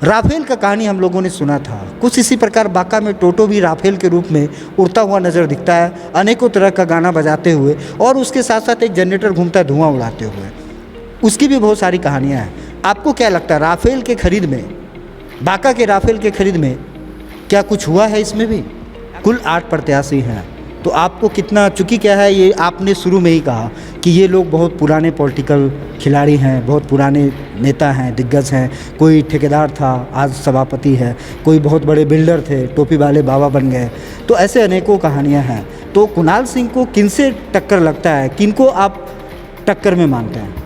Rafale का कहानी हम लोगों ने सुना था, कुछ इसी प्रकार बांका में टोटो भी राफेल के रूप में उड़ता हुआ नज़र दिखता है, अनेकों तरह का गाना बजाते हुए, और उसके साथ साथ एक जनरेटर घूमता है धुआं उड़ाते हुए। उसकी भी बहुत सारी कहानियाँ हैं। आपको क्या लगता है राफेल के खरीद में, बांका के राफेल के खरीद में क्या कुछ हुआ है? इसमें भी कुल 8 प्रत्याशी हैं, तो आपको कितना, चूँकि क्या है, ये आपने शुरू में ही कहा कि ये लोग बहुत पुराने पॉलिटिकल खिलाड़ी हैं, बहुत पुराने नेता हैं, दिग्गज हैं। कोई ठेकेदार था, आज सभापति है, कोई बहुत बड़े बिल्डर थे, टोपी वाले बाबा बन गए। तो ऐसे अनेकों कहानियां हैं। तो कुणाल सिंह को किनसे टक्कर लगता है, किनको आप टक्कर में मानते हैं?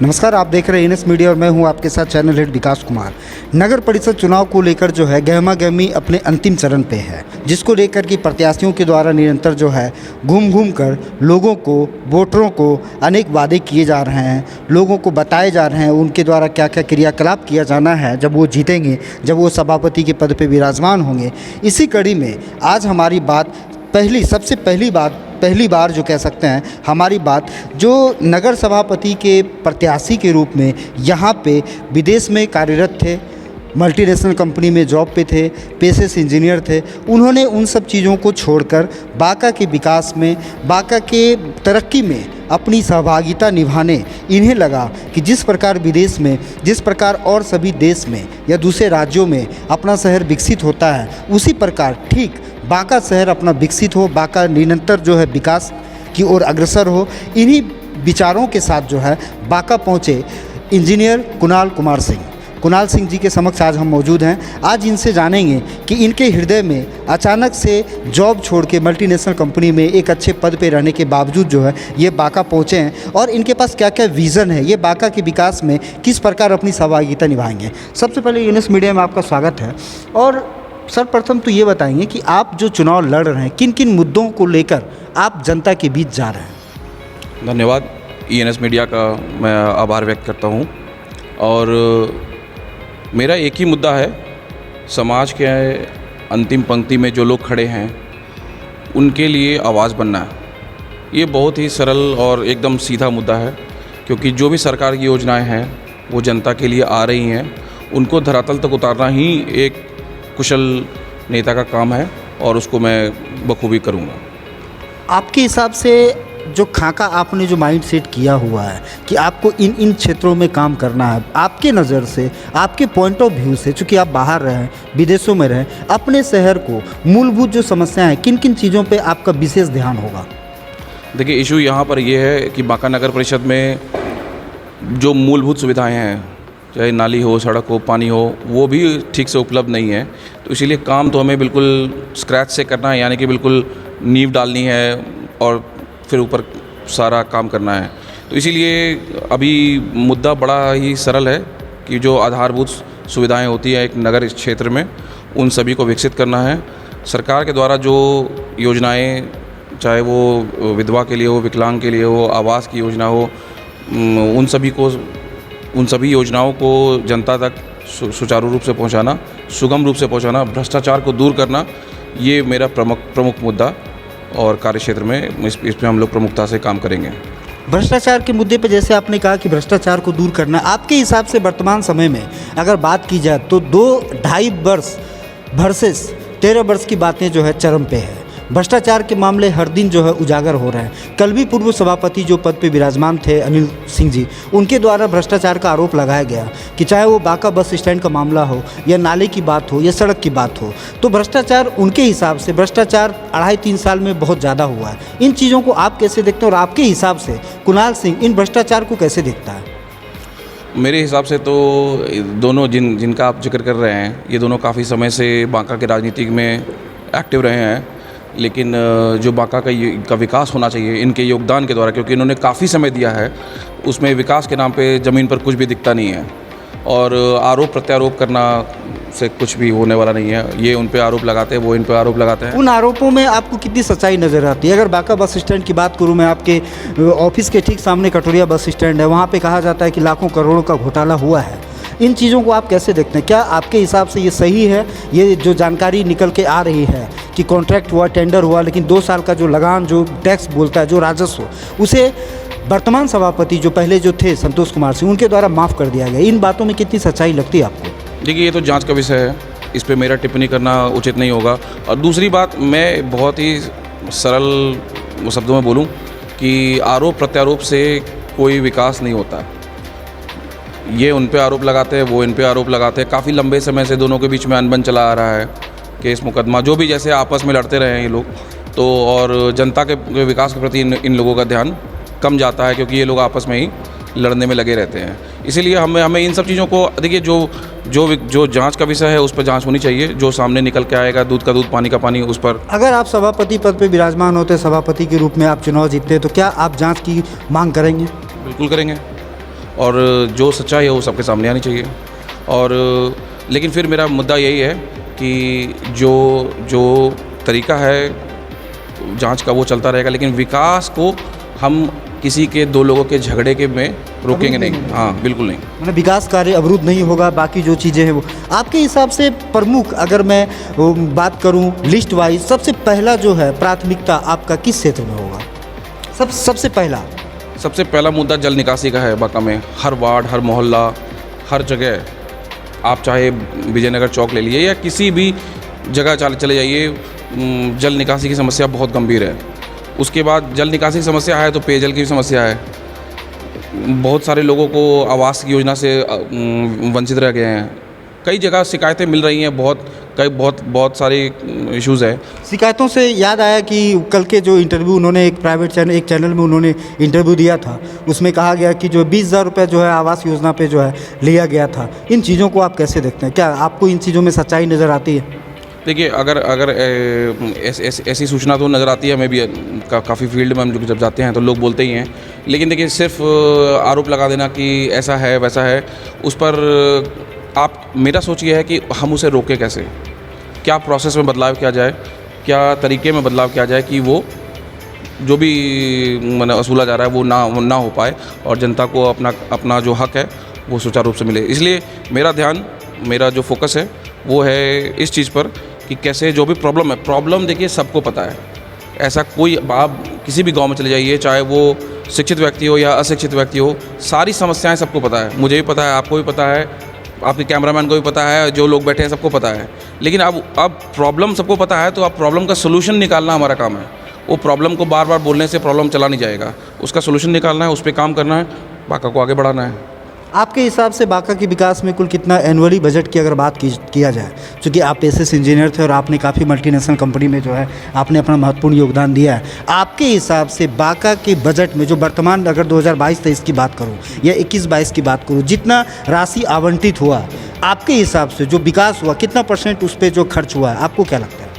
नमस्कार, आप देख रहे हैं एनएस मीडिया और मैं हूं आपके साथ चैनल हेड विकास कुमार। नगर परिषद चुनाव को लेकर जो है गहमा गहमी अपने अंतिम चरण पे है, जिसको लेकर कि प्रत्याशियों के द्वारा निरंतर जो है घूम घूम कर लोगों को, वोटरों को अनेक वादे किए जा रहे हैं, लोगों को बताए जा रहे हैं उनके द्वारा क्या क्या क्रियाकलाप किया जाना है जब वो जीतेंगे, जब वो सभापति के पद पर विराजमान होंगे। इसी कड़ी में आज हमारी बात सबसे पहली बार जो कह सकते हैं हमारी बात, जो नगर सभापति के प्रत्याशी के रूप में यहाँ पे विदेश में कार्यरत थे, मल्टीनेशनल कंपनी में जॉब पे थे, पेशे से इंजीनियर थे, उन्होंने उन सब चीज़ों को छोड़कर बांका के विकास में, बांका के तरक्की में अपनी सहभागिता निभाने इन्हें लगा कि जिस प्रकार विदेश में, जिस प्रकार और सभी देश में या दूसरे राज्यों में अपना शहर विकसित होता है, उसी प्रकार ठीक बांका शहर अपना विकसित हो, बांका निरंतर जो है विकास की ओर अग्रसर हो। इन्हीं विचारों के साथ जो है बांका पहुँचे इंजीनियर कुणाल सिंह जी के समक्ष आज हम मौजूद हैं। आज इनसे जानेंगे कि इनके हृदय में अचानक से जॉब छोड़ के मल्टीनेशनल कंपनी में एक अच्छे पद पे रहने के बावजूद जो है ये बांका पहुँचे हैं, और इनके पास क्या क्या विज़न है, ये बांका के विकास में किस प्रकार अपनी सहभागिता निभाएंगे। सबसे पहले एनएस मीडिया में आपका स्वागत है। और सर्वप्रथम तो ये बताएंगे कि आप जो चुनाव लड़ रहे हैं, किन किन मुद्दों को लेकर आप जनता के बीच जा रहे हैं? धन्यवाद। एनएस मीडिया का मैं आभार व्यक्त करता हूँ। और मेरा एक ही मुद्दा है, समाज के अंतिम पंक्ति में जो लोग खड़े हैं उनके लिए आवाज़ बनना है। ये बहुत ही सरल और एकदम सीधा मुद्दा है, क्योंकि जो भी सरकार की योजनाएं हैं वो जनता के लिए आ रही हैं, उनको धरातल तक उतारना ही एक कुशल नेता का काम है, और उसको मैं बखूबी करूँगा। आपके हिसाब से जो खाका आपने जो माइंड सेट किया हुआ है कि आपको इन क्षेत्रों में काम करना है, आपके नज़र से, आपके पॉइंट ऑफ व्यू से, चूँकि आप बाहर रहें, विदेशों में रहें, अपने शहर को मूलभूत जो समस्याएं हैं, किन किन चीज़ों पे आपका विशेष ध्यान होगा? देखिए, इशू यहाँ पर ये है कि बांका नगर परिषद में जो मूलभूत सुविधाएँ हैं, चाहे नाली हो, सड़क हो, पानी हो, वो भी ठीक से उपलब्ध नहीं है। तो इसीलिए काम तो हमें बिल्कुल स्क्रैच से करना है, यानी कि बिल्कुल नींव डालनी है और फिर ऊपर सारा काम करना है। तो इसीलिए अभी मुद्दा बड़ा ही सरल है कि जो आधारभूत सुविधाएं होती हैं एक नगर क्षेत्र में, उन सभी को विकसित करना है। सरकार के द्वारा जो योजनाएं, चाहे वो विधवा के लिए हो, विकलांग के लिए हो, आवास की योजना हो, उन सभी योजनाओं को जनता तक सुचारू रूप से पहुंचाना, सुगम रूप से पहुंचाना, भ्रष्टाचार को दूर करना, ये मेरा प्रमुख मुद्दा, और कार्यक्षेत्र में इसमें हम लोग प्रमुखता से काम करेंगे। भ्रष्टाचार के मुद्दे पे जैसे आपने कहा कि भ्रष्टाचार को दूर करना, आपके हिसाब से वर्तमान समय में अगर बात की जाए तो 2-2.5 वर्ष वर्सेस 13 वर्ष की बातें जो है चरम पे है। भ्रष्टाचार के मामले हर दिन जो है उजागर हो रहे हैं। कल भी पूर्व सभापति जो पद पे विराजमान थे अनिल सिंह जी, उनके द्वारा भ्रष्टाचार का आरोप लगाया गया कि चाहे वो बांका बस स्टैंड का मामला हो, या नाले की बात हो, या सड़क की बात हो, तो भ्रष्टाचार उनके हिसाब से भ्रष्टाचार 2.5-3 साल में बहुत ज़्यादा हुआ है। इन चीज़ों को आप कैसे देखते हैं, और आपके हिसाब से कुणाल सिंह इन भ्रष्टाचार को कैसे देखता है? मेरे हिसाब से तो दोनों जिनका आप जिक्र कर रहे हैं, ये दोनों काफ़ी समय से बांका के राजनीति में एक्टिव रहे हैं, लेकिन जो बांका का विकास होना चाहिए इनके योगदान के द्वारा, क्योंकि इन्होंने काफ़ी समय दिया है, उसमें विकास के नाम पे ज़मीन पर कुछ भी दिखता नहीं है। और आरोप प्रत्यारोप करना से कुछ भी होने वाला नहीं है। ये उन पे आरोप लगाते हैं, वो इन पे आरोप लगाते हैं। उन आरोपों में आपको कितनी सच्चाई नज़र आती है? अगर बांका बस स्टैंड की बात करूँ मैं, आपके ऑफिस के ठीक सामने कटोरिया बस स्टैंड है, वहाँ पे कहा जाता है कि लाखों करोड़ों का घोटाला हुआ है। इन चीज़ों को आप कैसे देखते हैं? क्या आपके हिसाब से ये सही है, ये जो जानकारी निकल के आ रही है कि कॉन्ट्रैक्ट हुआ, टेंडर हुआ, लेकिन 2 साल का जो लगान, जो टैक्स बोलता है, जो राजस्व, उसे वर्तमान सभापति जो पहले जो थे संतोष कुमार सिंह, उनके द्वारा माफ़ कर दिया गया? इन बातों में कितनी सच्चाई लगती है आपको? देखिए ये तो जांच का विषय है, इस पे मेरा टिप्पणी करना उचित नहीं होगा। और दूसरी बात, मैं बहुत ही सरल शब्दों में बोलूं कि आरोप प्रत्यारोप से कोई विकास नहीं होता। ये उन पे आरोप लगाते हैं, वो इन पे आरोप लगाते हैं। काफ़ी लंबे समय से दोनों के बीच में अनबन चला आ रहा है, केस मुकदमा जो भी, जैसे आपस में लड़ते रहे हैं ये लोग तो। और जनता के विकास के प्रति इन लोगों का ध्यान कम जाता है, क्योंकि ये लोग आपस में ही लड़ने में लगे रहते हैं। इसीलिए हमें इन सब चीज़ों को, देखिए जो जांच का विषय है उस पर जांच होनी चाहिए। जो सामने निकल के आएगा, दूध का दूध पानी का पानी, उस पर। अगर आप सभापति पद पे विराजमान होते, सभापति के रूप में आप चुनाव जीतते, तो क्या आप जांच की मांग करेंगे? बिल्कुल करेंगे, और जो सच्चाई है वो सबके सामने आनी चाहिए। और लेकिन फिर मेरा मुद्दा यही है कि जो तरीका है जांच का वो चलता रहेगा, लेकिन विकास को हम किसी के दो लोगों के झगड़े के में रोकेंगे नहीं। हाँ, बिल्कुल नहीं। मतलब विकास कार्य अवरुद्ध नहीं होगा, बाकी जो चीज़ें हैं वो आपके हिसाब से प्रमुख, अगर मैं बात करूं लिस्ट वाइज, सबसे पहला जो है प्राथमिकता आपका किस क्षेत्र में होगा? सबसे पहला मुद्दा जल निकासी का है बांका में। हर वार्ड, हर मोहल्ला, हर जगह, आप चाहे विजयनगर चौक ले लीजिए या किसी भी जगह चले जाइए, जल निकासी की समस्या बहुत गंभीर है। उसके बाद जल निकासी की समस्या है तो पेयजल की भी समस्या है। बहुत सारे लोगों को आवास की योजना से वंचित रह गए हैं। कई जगह शिकायतें मिल रही हैं, बहुत सारी इश्यूज़ है। शिकायतों से याद आया कि कल के जो इंटरव्यू उन्होंने एक प्राइवेट चैनल, एक चैनल में उन्होंने इंटरव्यू दिया था, उसमें कहा गया कि जो 20,000 रुपये जो है आवास योजना पे जो है लिया गया था। इन चीज़ों को आप कैसे देखते हैं? क्या आपको इन चीज़ों में सच्चाई नज़र आती है? देखिए, अगर ऐसी सूचना तो नज़र आती है, हमें भी काफ़ी फील्ड में हम जब जाते हैं तो लोग बोलते ही हैं। लेकिन देखिए, सिर्फ आरोप लगा देना कि ऐसा है वैसा है, उस पर मेरा सोच ये है कि हम उसे रोकें कैसे, क्या प्रोसेस में बदलाव किया जाए, क्या तरीके में बदलाव किया जाए कि वो जो भी वसूला जा रहा है वो ना हो पाए और जनता को अपना जो हक है वो सुचारू रूप से मिले। इसलिए मेरा जो फोकस है वो है इस चीज़ पर कि कैसे जो भी प्रॉब्लम देखिए सबको पता है। ऐसा कोई, आप किसी भी गांव में चले जाइए, चाहे वो शिक्षित व्यक्ति हो या अशिक्षित व्यक्ति हो, सारी समस्याएं सबको पता है। मुझे भी पता है, आपको भी पता है, आपके कैमरामैन को भी पता है, जो लोग बैठे हैं सबको पता है। लेकिन अब प्रॉब्लम सबको पता है तो अब प्रॉब्लम का सोल्यूशन निकालना हमारा काम है। वो प्रॉब्लम को बार बार बोलने से प्रॉब्लम चला नहीं जाएगा, उसका सोल्यूशन निकालना है, उस पर काम करना है, बांका को आगे बढ़ाना है। आपके हिसाब से बांका के विकास में कुल कितना एनुअली बजट की अगर बात किया जाए, क्योंकि आप एसएस इंजीनियर थे और आपने काफ़ी मल्टीनेशनल कंपनी में जो है आपने अपना महत्वपूर्ण योगदान दिया है, आपके हिसाब से बांका के बजट में जो वर्तमान, अगर 2022-23 की बात करूं या 21-22 की बात करूं, जितना राशि आवंटित हुआ, आपके हिसाब से जो विकास हुआ, कितना % उस पर जो खर्च हुआ है, आपको क्या लगता है?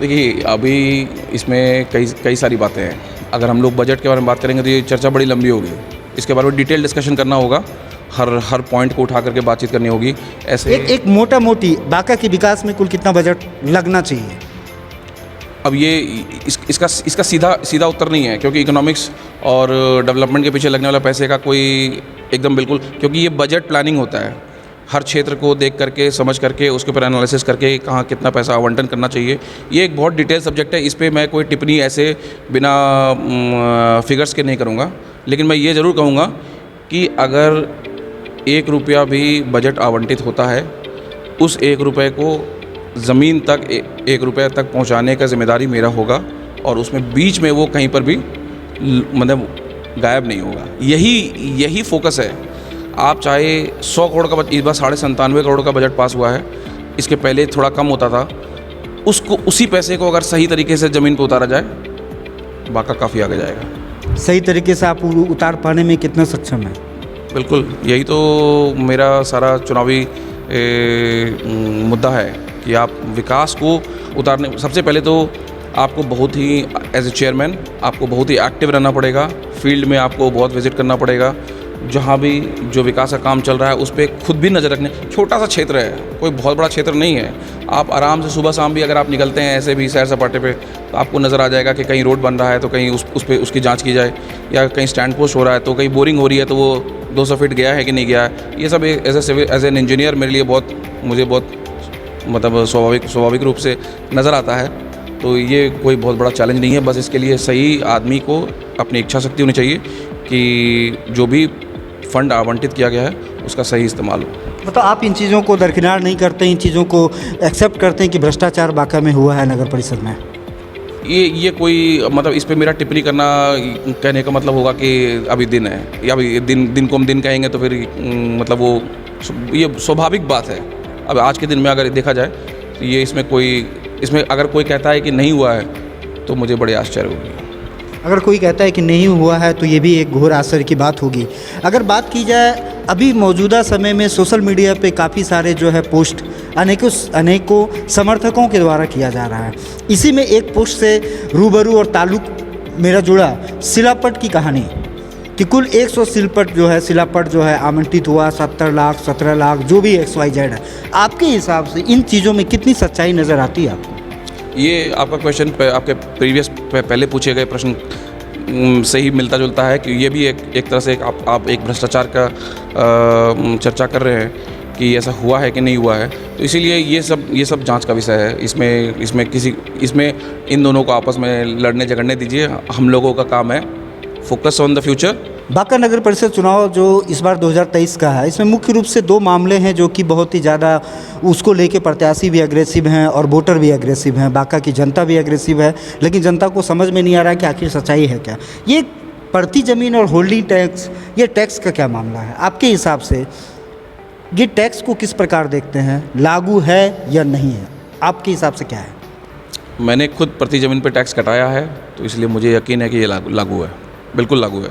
देखिए, अभी इसमें कई सारी बातें हैं। अगर हम लोग बजट के बारे में बात करेंगे तो ये चर्चा बड़ी लंबी होगी। इसके बारे में डिटेल डिस्कशन करना होगा, हर पॉइंट को उठा करके बातचीत करनी होगी। ऐसे एक मोटी बांका के विकास में कुल कितना बजट लगना चाहिए? अब ये इसका सीधा उत्तर नहीं है, क्योंकि इकोनॉमिक्स और डेवलपमेंट के पीछे लगने वाला पैसे का कोई एकदम बिल्कुल, क्योंकि ये बजट प्लानिंग होता है। हर क्षेत्र को देख करके, समझ करके, उसके ऊपर एनालिसिस करके कहाँ कितना पैसा आवंटन करना चाहिए, ये एक बहुत डिटेल सब्जेक्ट है। इस पर मैं कोई टिप्पणी ऐसे बिना फिगर्स के नहीं करूँगा। लेकिन मैं ये ज़रूर कहूँगा कि अगर 1 रुपया भी बजट आवंटित होता है, उस 1 रुपये को ज़मीन तक 1 रुपये तक पहुँचाने का जिम्मेदारी मेरा होगा, और उसमें बीच में वो कहीं पर भी मतलब गायब नहीं होगा। यही फोकस है। आप चाहे 100 करोड़ का इस बार 97.5 करोड़ का बजट पास हुआ है, इसके पहले थोड़ा कम होता था, उसी पैसे को अगर सही तरीके से ज़मीन पर उतारा जाए, बांका काफ़ी आगे जाएगा। सही तरीके से आप उतार पाने में कितना सक्षम है? बिल्कुल, यही तो मेरा सारा चुनावी मुद्दा है कि आप विकास को उतारने, सबसे पहले तो आपको बहुत ही एज ए चेयरमैन आपको बहुत ही एक्टिव रहना पड़ेगा। फील्ड में आपको बहुत विजिट करना पड़ेगा। जहाँ भी जो विकास का काम चल रहा है उस पर खुद भी नज़र रखने। छोटा सा क्षेत्र है, कोई बहुत बड़ा क्षेत्र नहीं है। आप आराम से सुबह शाम भी अगर आप निकलते हैं ऐसे भी सैर सपाटे पे, तो आपको नज़र आ जाएगा कि कहीं रोड बन रहा है तो कहीं उस पर उसकी जांच की जाए, या कहीं स्टैंड पोस्ट हो रहा है तो कहीं बोरिंग हो रही है तो वो 200 फीट गया है कि नहीं गया है। ये सब एज एन इंजीनियर मेरे लिए मुझे बहुत मतलब स्वाभाविक रूप से नज़र आता है। तो ये कोई बहुत बड़ा चैलेंज नहीं है। बस इसके लिए सही आदमी को अपनी इच्छा शक्ति होनी चाहिए कि जो भी फंड आवंटित किया गया है उसका सही इस्तेमाल हो। मतलब आप इन चीज़ों को दरकिनार नहीं करते, इन चीज़ों को एक्सेप्ट करते हैं कि भ्रष्टाचार बांका में हुआ है नगर परिषद में? ये कोई मतलब इस पे मेरा टिप्पणी करना कहने का मतलब होगा कि अभी दिन है, या अभी दिन को हम दिन कहेंगे तो फिर मतलब वो ये स्वाभाविक बात है। अब आज के दिन में अगर देखा जाए तो ये इसमें अगर कोई कहता है कि नहीं हुआ है तो मुझे बड़े आश्चर्य होगी। अगर कोई कहता है कि नहीं हुआ है तो ये भी एक घोर आश्चर्य की बात होगी। अगर बात की जाए अभी मौजूदा समय में सोशल मीडिया पे काफ़ी सारे जो है पोस्ट अनेकों समर्थकों के द्वारा किया जा रहा है। इसी में एक पोस्ट से रूबरू और ताल्लुक मेरा जुड़ा शिलापट की कहानी कि कुल 100 शिलापट जो है आवंटित हुआ, 70 लाख 17 लाख जो भी XYZ है। आपके हिसाब से इन चीज़ों में कितनी सच्चाई नज़र आती है आपको? ये आपका क्वेश्चन आपके प्रीवियस पहले पूछे गए प्रश्न से ही मिलता जुलता है कि ये भी एक तरह से आप एक भ्रष्टाचार का चर्चा कर रहे हैं कि ऐसा हुआ है कि नहीं हुआ है। तो इसीलिए ये सब जांच का विषय है। इसमें इन दोनों को आपस में लड़ने झगड़ने दीजिए। हम लोगों का काम है focus on the future. Banka नगर परिषद चुनाव जो इस बार 2023 का है, इसमें मुख्य रूप से 2 मामले हैं जो कि बहुत ही ज़्यादा उसको लेके प्रत्याशी भी एग्रेसिव हैं और वोटर भी एग्रेसिव हैं। बांका की जनता भी एग्रेसिव है, लेकिन जनता को समझ में नहीं आ रहा है कि आखिर सच्चाई है क्या। ये प्रति ज़मीन और होल्डिंग टैक्स, ये टैक्स का क्या मामला है आपके हिसाब से? ये टैक्स को किस प्रकार देखते हैं, लागू है या नहीं है, आपके हिसाब से क्या है? मैंने खुद प्रति ज़मीन पर टैक्स कटाया है, तो इसलिए मुझे यकीन है कि ये लागू है, बिल्कुल लागू है।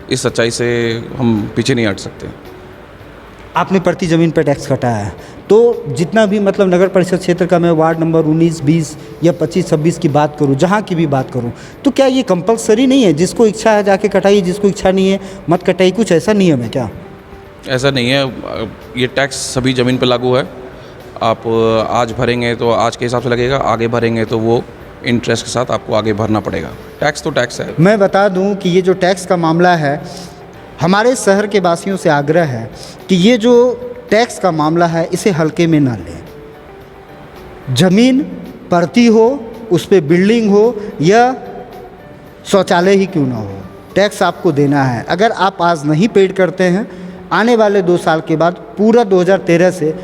इस सच्चाई से हम पीछे नहीं हट सकते। आपने प्रति ज़मीन पर टैक्स कटाया है, तो जितना भी मतलब नगर परिषद क्षेत्र का मैं वार्ड नंबर 19, 20 या 25, 26 की बात करूं, जहां की भी बात करूं, तो क्या ये कंपलसरी नहीं है? जिसको इच्छा है जाके कटाइए, जिसको इच्छा नहीं है मत कटाइए, कुछ ऐसा नियम है क्या? ऐसा नहीं है। ये टैक्स सभी ज़मीन पर लागू है। आप आज भरेंगे तो आज के हिसाब से लगेगा, आगे भरेंगे तो वो इंटरेस्ट के साथ आपको आगे भरना पड़ेगा। टैक्स तो टैक्स है। मैं बता दूं कि ये जो टैक्स का मामला है, हमारे शहर के वासियों से आग्रह है कि ये जो टैक्स का मामला है इसे हल्के में ना लें। ज़मीन परती हो, उस पर बिल्डिंग हो या शौचालय ही क्यों ना हो, टैक्स आपको देना है। अगर आप आज नहीं पेड करते हैं, आने वाले 2 साल के बाद पूरा 2013 से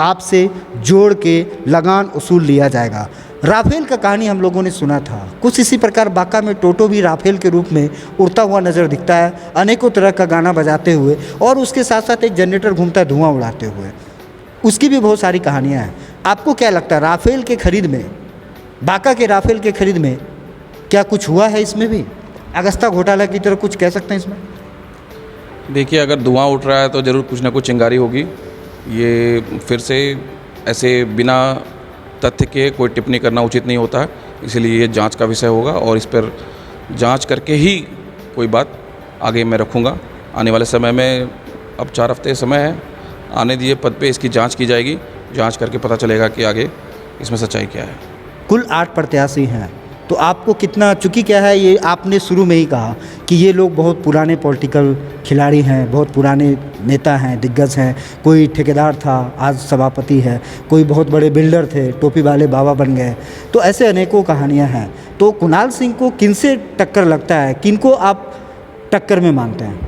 आपसे जोड़ के लगान वसूल लिया जाएगा। राफेल का कहानी हम लोगों ने सुना था, कुछ इसी प्रकार बांका में टोटो भी राफेल के रूप में उड़ता हुआ नज़र दिखता है, अनेकों तरह का गाना बजाते हुए, और उसके साथ साथ एक जनरेटर घूमता है धुआं उड़ाते हुए। उसकी भी बहुत सारी कहानियां हैं। आपको क्या लगता है राफेल के खरीद में, बांका के राफेल के खरीद में क्या कुछ हुआ है? इसमें भी अगस्ता घोटाला की तरह कुछ कह सकते हैं इसमें? देखिए, अगर धुआं उठ रहा है तो ज़रूर कुछ ना कुछ चिंगारी होगी। ये फिर से ऐसे बिना तथ्य के कोई टिप्पणी करना उचित नहीं होता है, इसलिए ये जांच का विषय होगा और इस पर जांच करके ही कोई बात आगे मैं रखूँगा। आने वाले समय में अब 4 हफ्ते समय है, आने दिए पद पे इसकी जांच की जाएगी। जांच करके पता चलेगा कि आगे इसमें सच्चाई क्या है। कुल 8 प्रत्याशी हैं, तो आपको कितना, चूँकि क्या है, ये आपने शुरू में ही कहा कि ये लोग बहुत पुराने पॉलिटिकल खिलाड़ी हैं, बहुत पुराने नेता हैं, दिग्गज हैं। कोई ठेकेदार था, आज सभापति है, कोई बहुत बड़े बिल्डर थे, टोपी वाले बाबा बन गए। तो ऐसे अनेकों कहानियां हैं। तो कुणाल सिंह को किनसे टक्कर लगता है, किनको आप टक्कर में मानते हैं?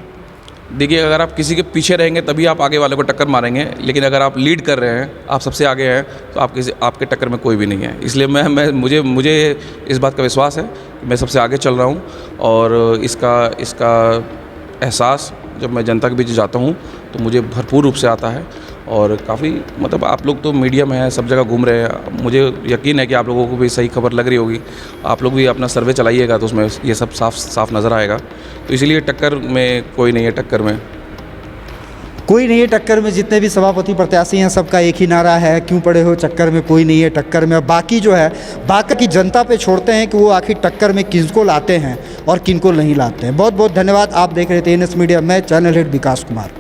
देखिए, अगर आप किसी के पीछे रहेंगे तभी आप आगे वाले को टक्कर मारेंगे, लेकिन अगर आप लीड कर रहे हैं, आप सबसे आगे हैं, तो आपके टक्कर में कोई भी नहीं है। इसलिए मुझे इस बात का विश्वास है कि मैं सबसे आगे चल रहा हूँ, और इसका एहसास जब मैं जनता के बीच जाता हूँ तो मुझे भरपूर रूप से आता है। और काफ़ी मतलब आप लोग तो मीडिया में हैं, सब जगह घूम रहे हैं, मुझे यकीन है कि आप लोगों को भी सही खबर लग रही होगी। आप लोग भी अपना सर्वे चलाइएगा तो उसमें ये सब साफ नज़र आएगा। तो इसीलिए टक्कर में कोई नहीं है। टक्कर में कोई नहीं है। टक्कर में जितने भी सभापति प्रत्याशी हैं सबका एक ही नारा है, क्यों पड़े हो चक्कर में, कोई नहीं है टक्कर में। बाकी जो है बांका की जनता पे छोड़ते हैं कि वो आखिर टक्कर में किसको लाते हैं और किनको नहीं लाते हैं। बहुत बहुत धन्यवाद। आप देख रहे थे NS मीडिया, मैं चैनल हेड विकास कुमार।